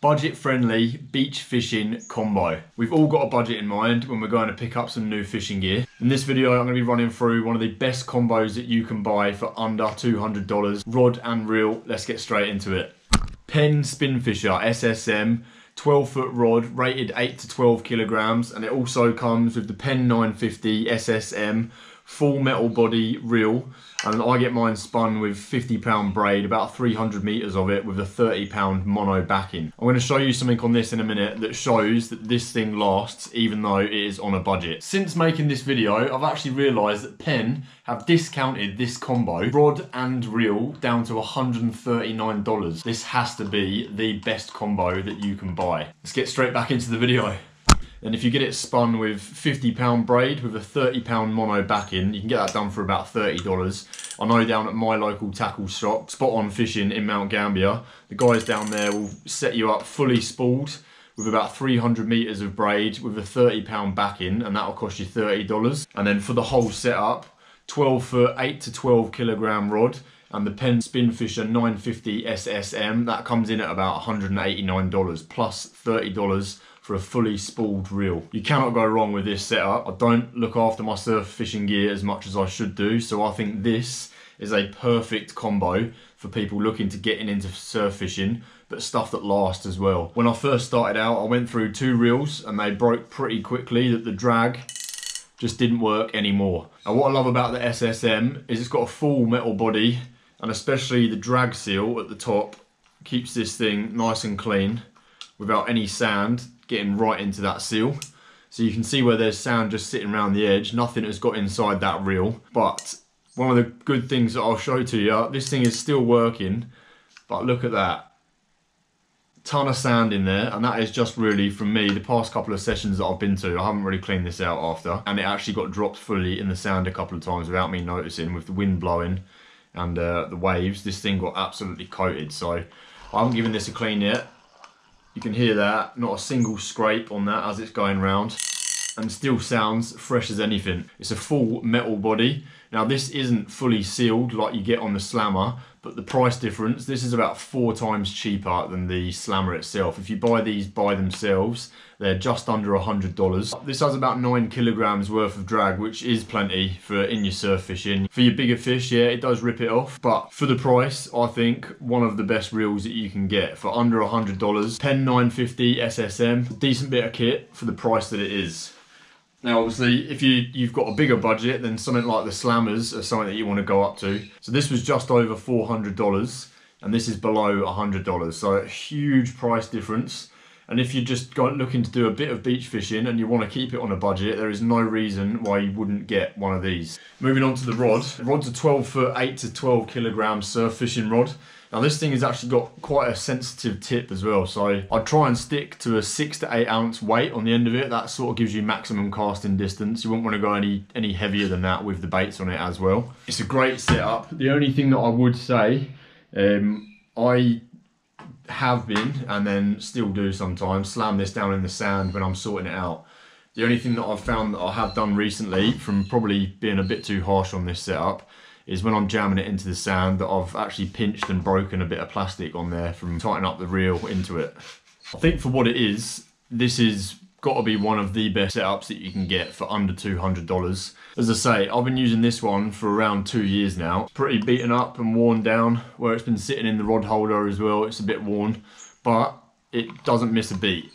budget-friendly beach fishing combo. We've all got a budget in mind when we're going to pick up some new fishing gear. In this video, I'm going to be running through one of the best combos that you can buy for under $200, rod and reel. Let's get straight into it. Penn Spinfisher SSM 12-foot rod, rated 8 to 12 kilograms, and it also comes with the Penn 950 SSM full metal body reel, and I get mine spun with 50-pound braid, about 300 meters of it, with a 30-pound mono backing. I'm going to show you something on this in a minute that shows that this thing lasts even though it is on a budget. Since making this video, I've actually realised that Penn have discounted this combo, rod and reel, down to $139. This has to be the best combo that you can buy. Let's get straight back into the video. And if you get it spun with 50-pound braid with a 30-pound mono backing, you can get that done for about $30. I know down at my local tackle shop, Spot On Fishing in Mount Gambier, the guys down there will set you up fully spooled with about 300 meters of braid with a 30-pound backing, and that'll cost you $30. And then for the whole setup, 12-foot, 8 to 12 kilogram rod, and the Penn Spinfisher 950 SSM, that comes in at about $189 plus $30 for a fully spooled reel. You cannot go wrong with this setup. I don't look after my surf fishing gear as much as I should do, so I think this is a perfect combo for people looking to getting into surf fishing, but stuff that lasts as well. When I first started out, I went through 2 reels and they broke pretty quickly, that the drag just didn't work anymore. And what I love about the SSM is it's got a full metal body, and especially the drag seal at the top keeps this thing nice and clean without any sand getting right into that seal. So you can see where there's sand just sitting around the edge, nothing has got inside that reel. But one of the good things that I'll show to you, this thing is still working, but look at that. Ton of sand in there, and that is just really, from me, the past couple of sessions that I've been to, I haven't really cleaned this out after, and it actually got dropped fully in the sand a couple of times without me noticing, with the wind blowing and the waves. This thing got absolutely coated, so I haven't given this a clean yet. You can hear that, not a single scrape on that as it's going round, and still sounds fresh as anything. It's a full metal body. Now this isn't fully sealed like you get on the Slammer, but the price difference, this is about 4 times cheaper than the Slammer itself. If you buy these by themselves, they're just under $100. This has about 9 kilograms worth of drag, which is plenty for in your surf fishing. For your bigger fish, yeah, it does rip it off, but for the price, I think one of the best reels that you can get for under $100. Penn 950 SSM, decent bit of kit for the price that it is. Now obviously, if you've got a bigger budget, then something like the Slammers are something that you want to go up to. So this was just over $400, and this is below $100, so a huge price difference. And if you're just looking to do a bit of beach fishing and you want to keep it on a budget, there is no reason why you wouldn't get one of these. Moving on to the rod. The rod's a 12-foot, 8 to 12 kilogram surf fishing rod. Now this thing has actually got quite a sensitive tip as well, so I'd try and stick to a 6 to 8 ounce weight on the end of it. That sort of gives you maximum casting distance. You wouldn't want to go any heavier than that with the baits on it as well. It's a great setup. The only thing that I would say, I have been, and then still do sometimes, slam this down in the sand when I'm sorting it out. The only thing that I've found that I have done recently, from probably being a bit too harsh on this setup, is when I'm jamming it into the sand, that I've actually pinched and broken a bit of plastic on there from tightening up the reel into it. I think for what it is, this has got to be one of the best setups that you can get for under $200. As I say, I've been using this one for around 2 years now. Pretty beaten up and worn down, where it's been sitting in the rod holder as well. It's a bit worn, but it doesn't miss a beat.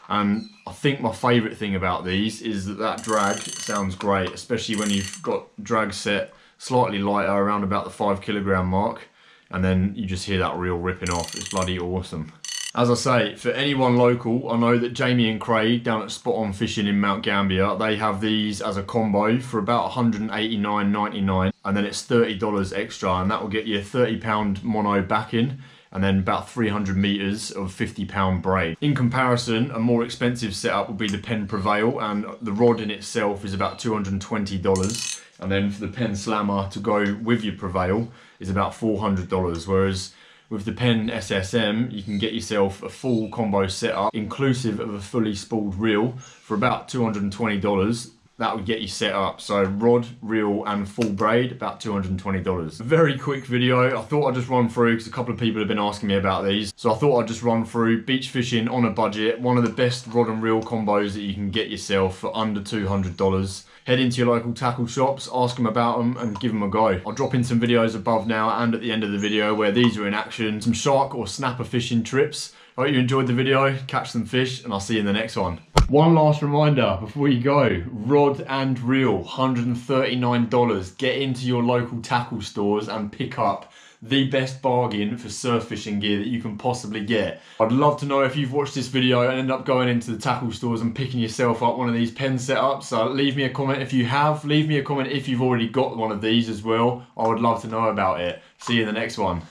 And I think my favourite thing about these is that drag sounds great, especially when you've got drag set slightly lighter, around about the 5 kilogram mark, and then you just hear that reel ripping off. It's bloody awesome. As I say, for anyone local, I know that Jamie and Craig down at Spot On Fishing in Mount Gambier, they have these as a combo for about $189.99, and then it's $30 extra, and that will get you a 30-pound mono backing, and then about 300 meters of 50-pound braid. In comparison, a more expensive setup would be the Penn Prevail, and the rod in itself is about $220. And then for the Penn Slammer to go with your Prevail is about $400, whereas with the Penn SSM, you can get yourself a full combo setup, inclusive of a fully spooled reel, for about $220. that would get you set up. So rod, reel and full braid, about $220. Very quick video. I thought I'd just run through because a couple of people have been asking me about these. So I thought I'd just run through beach fishing on a budget. One of the best rod and reel combos that you can get yourself for under $200. Head into your local tackle shops, ask them about them and give them a go. I'll drop in some videos above now and at the end of the video where these are in action. Some shark or snapper fishing trips. I hope you enjoyed the video, catch some fish, and I'll see you in the next one. One last reminder before you go, rod and reel, $139. Get into your local tackle stores and pick up the best bargain for surf fishing gear that you can possibly get. I'd love to know if you've watched this video and end up going into the tackle stores and picking yourself up one of these Penn setups. So leave me a comment if you have, leave me a comment if you've already got one of these as well. I would love to know about it. See you in the next one.